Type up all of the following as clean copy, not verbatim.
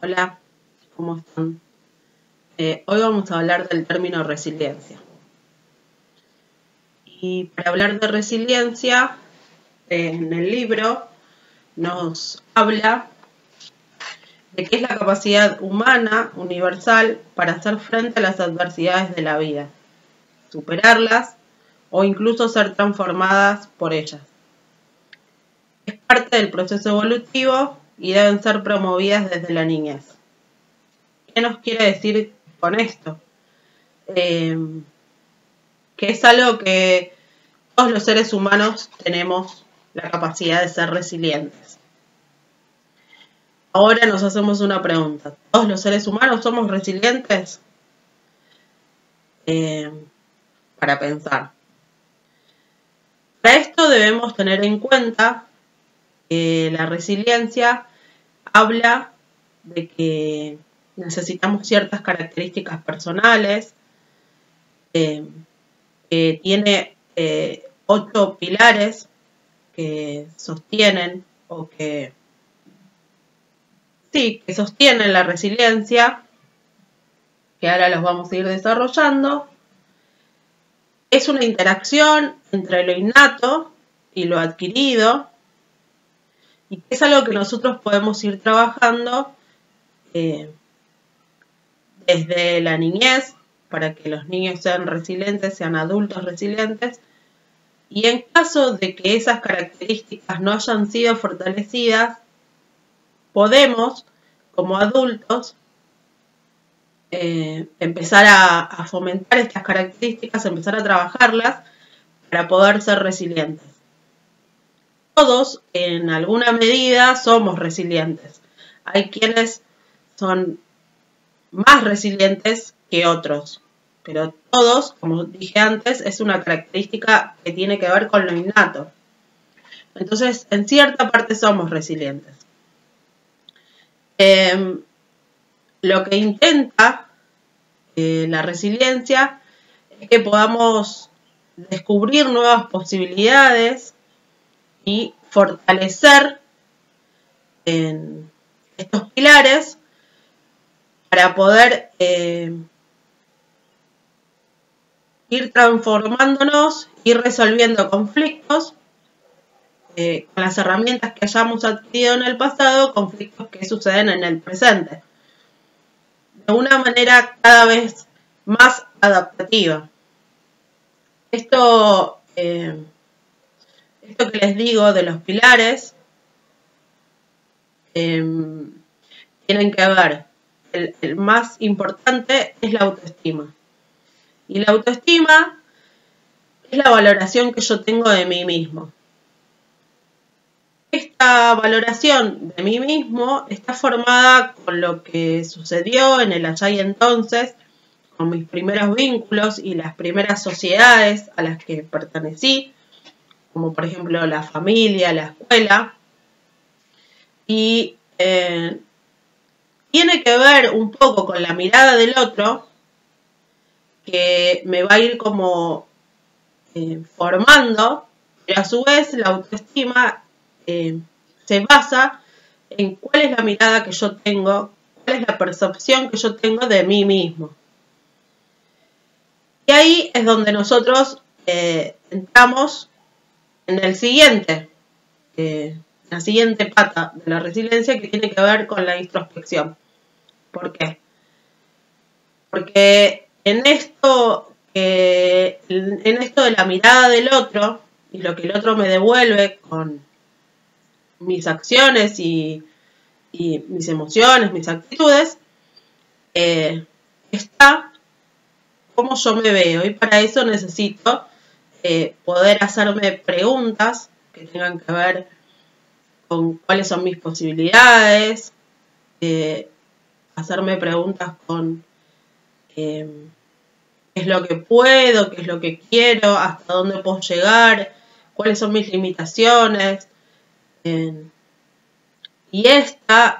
Hola, ¿cómo están? Hoy vamos a hablar del término resiliencia. Y para hablar de resiliencia, en el libro nos habla de qué es la capacidad humana universal para hacer frente a las adversidades de la vida, superarlas o incluso ser transformadas por ellas. Es parte del proceso evolutivo y deben ser promovidas desde la niñez. ¿Qué nos quiere decir con esto? Que es algo que todos los seres humanos tenemos la capacidad de ser resilientes. Ahora nos hacemos una pregunta. ¿Todos los seres humanos somos resilientes? Para pensar. Para esto debemos tener en cuenta que la resiliencia habla de que necesitamos ciertas características personales, que tiene 8 pilares que sostienen o que sostienen la resiliencia, que ahora los vamos a ir desarrollando. Es una interacción entre lo innato y lo adquirido, y que es algo que nosotros podemos ir trabajando desde la niñez, para que los niños sean resilientes, sean adultos resilientes, y en caso de que esas características no hayan sido fortalecidas, podemos, como adultos, empezar a fomentar estas características, empezar a trabajarlas para poder ser resilientes. Todos, en alguna medida, somos resilientes. Hay quienes son más resilientes que otros, pero todos, como dije antes, es una característica que tiene que ver con lo innato. Entonces, en cierta parte somos resilientes. Lo que intenta la resiliencia es que podamos descubrir nuevas posibilidades y fortalecer en estos pilares para poder ir transformándonos, ir resolviendo conflictos con las herramientas que hayamos adquirido en el pasado, conflictos que suceden en el presente, de una manera cada vez más adaptativa. Esto que les digo de los pilares tienen que ver, el más importante es la autoestima. Y la autoestima es la valoración que yo tengo de mí mismo. Esta valoración de mí mismo está formada con lo que sucedió en el allá y entonces, con mis primeros vínculos y las primeras sociedades a las que pertenecí, como por ejemplo la familia, la escuela. Y tiene que ver un poco con la mirada del otro, que me va a ir como formando, pero a su vez la autoestima se basa en cuál es la mirada que yo tengo, cuál es la percepción que yo tengo de mí mismo. Y ahí es donde nosotros entramos en el siguiente, la siguiente pata de la resiliencia, que tiene que ver con la introspección. ¿Por qué? Porque en esto de la mirada del otro y lo que el otro me devuelve con mis acciones y mis emociones, mis actitudes, está cómo yo me veo, y para eso necesito poder hacerme preguntas que tengan que ver con cuáles son mis posibilidades, hacerme preguntas con qué es lo que puedo, qué es lo que quiero, hasta dónde puedo llegar, cuáles son mis limitaciones. Y estas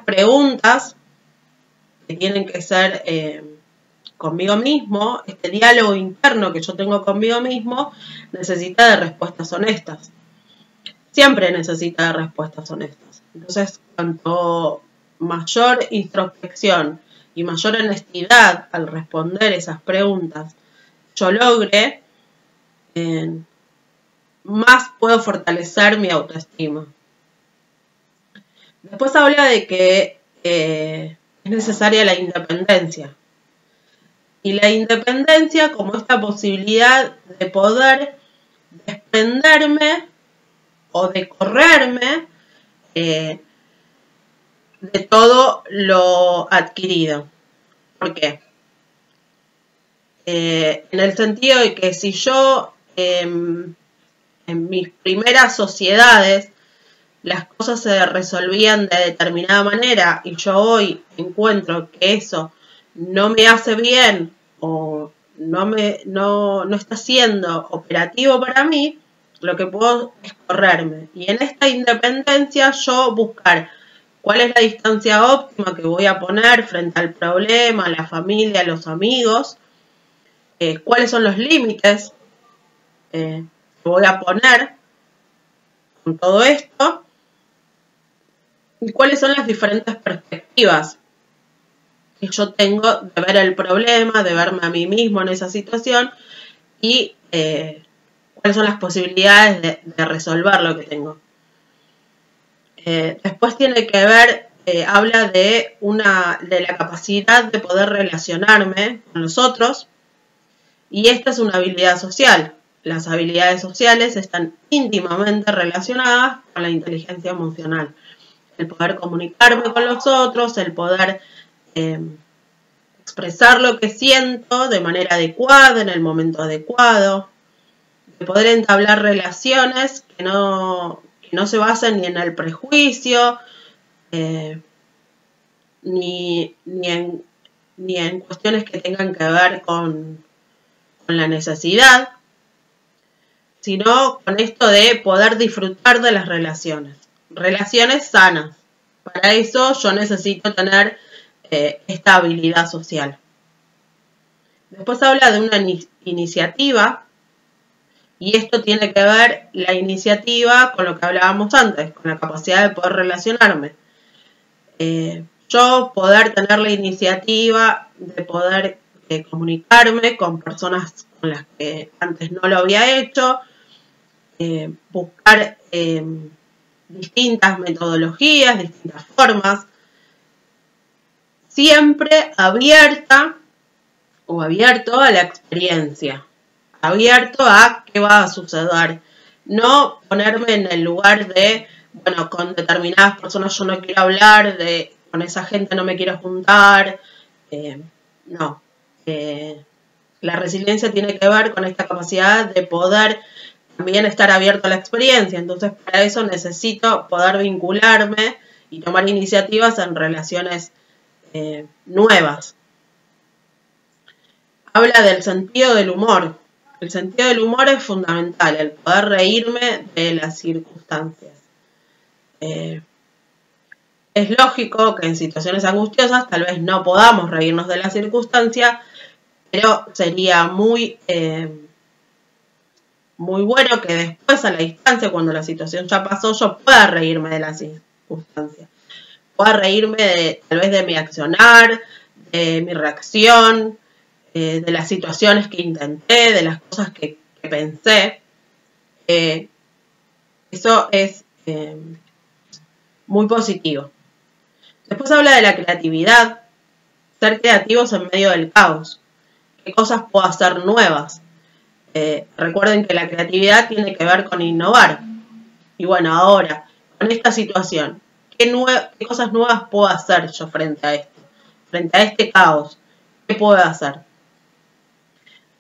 preguntas que tienen que ser conmigo mismo, este diálogo interno que yo tengo conmigo mismo, necesita de respuestas honestas. siempre necesita de respuestas honestas. Entonces, cuanto mayor introspección y mayor honestidad al responder esas preguntas yo logre, más puedo fortalecer mi autoestima. Después habla de que es necesaria la independencia. Y la independencia como esta posibilidad de poder desprenderme o de correrme de todo lo adquirido. ¿Por qué? En el sentido de que si yo en mis primeras sociedades las cosas se resolvían de determinada manera y yo hoy encuentro que eso no me hace bien o no está siendo operativo para mí, lo que puedo es correrme. Y en esta independencia yo buscar cuál es la distancia óptima que voy a poner frente al problema, a la familia, a los amigos, cuáles son los límites que voy a poner con todo esto y cuáles son las diferentes perspectivas que yo tengo de ver el problema, de verme a mí mismo en esa situación y cuáles son las posibilidades de resolver lo que tengo. Después tiene que ver, habla de la capacidad de poder relacionarme con los otros y esta es una habilidad social. Las habilidades sociales están íntimamente relacionadas con la inteligencia emocional. El poder comunicarme con los otros, el poder expresar lo que siento de manera adecuada, en el momento adecuado, de poder entablar relaciones que no se basen ni en el prejuicio, ni en cuestiones que tengan que ver con la necesidad, sino con esto de poder disfrutar de las relaciones sanas. Para eso yo necesito tener esta habilidad social. Después habla de una iniciativa y esto tiene que ver la iniciativa con lo que hablábamos antes, con la capacidad de poder relacionarme. Yo poder tener la iniciativa de poder comunicarme con personas con las que antes no lo había hecho, buscar distintas metodologías, distintas formas, siempre abierta o abierto a la experiencia, abierto a qué va a suceder, no ponerme en el lugar de, bueno, con determinadas personas yo no quiero hablar, con esa gente no me quiero juntar, no. La resiliencia tiene que ver con esta capacidad de poder también estar abierto a la experiencia. Entonces, para eso necesito poder vincularme y tomar iniciativas en relaciones nuevas. Habla del sentido del humor. El sentido del humor es fundamental, el poder reírme de las circunstancias. Es lógico que en situaciones angustiosas tal vez no podamos reírnos de la circunstancia, pero sería muy bueno que después a la distancia, cuando la situación ya pasó, yo pueda reírme de las circunstancias. Pueda reírme tal vez de mi accionar, de mi reacción, de las situaciones que intenté, de las cosas que pensé. Eso es muy positivo. Después habla de la creatividad, ser creativos en medio del caos. ¿Qué cosas puedo hacer nuevas? Recuerden que la creatividad tiene que ver con innovar. Y bueno, ahora, con esta situación, ¿qué cosas nuevas puedo hacer yo frente a esto? Frente a este caos, ¿qué puedo hacer?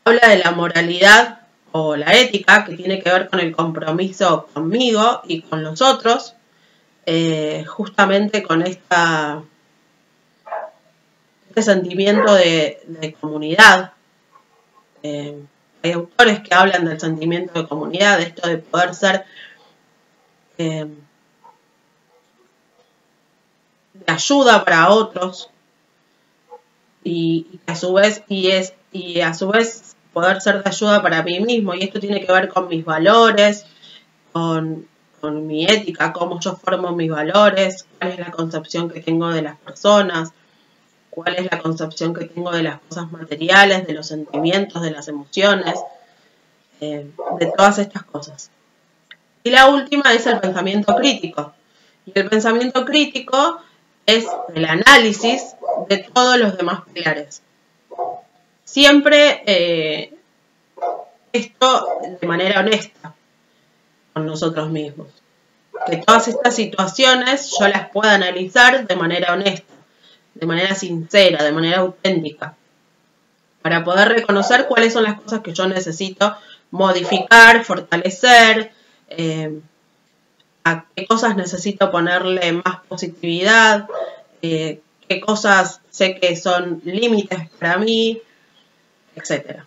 Habla de la moralidad o la ética, que tiene que ver con el compromiso conmigo y con los otros, justamente con este sentimiento de comunidad. Hay autores que hablan del sentimiento de comunidad, de esto de poder ser de ayuda para otros y a su vez poder ser de ayuda para mí mismo. Y esto tiene que ver con mis valores, con con mi ética, cómo yo formo mis valores, cuál es la concepción que tengo de las personas, cuál es la concepción que tengo de las cosas materiales, de los sentimientos, de las emociones, de todas estas cosas. Y la última es el pensamiento crítico. Y el pensamiento crítico es el análisis de todos los demás pilares. Siempre esto de manera honesta con nosotros mismos. Que todas estas situaciones yo las pueda analizar de manera honesta, de manera sincera, de manera auténtica, para poder reconocer cuáles son las cosas que yo necesito modificar, fortalecer, a qué cosas necesito ponerle más positividad, qué cosas sé que son límites para mí, etc.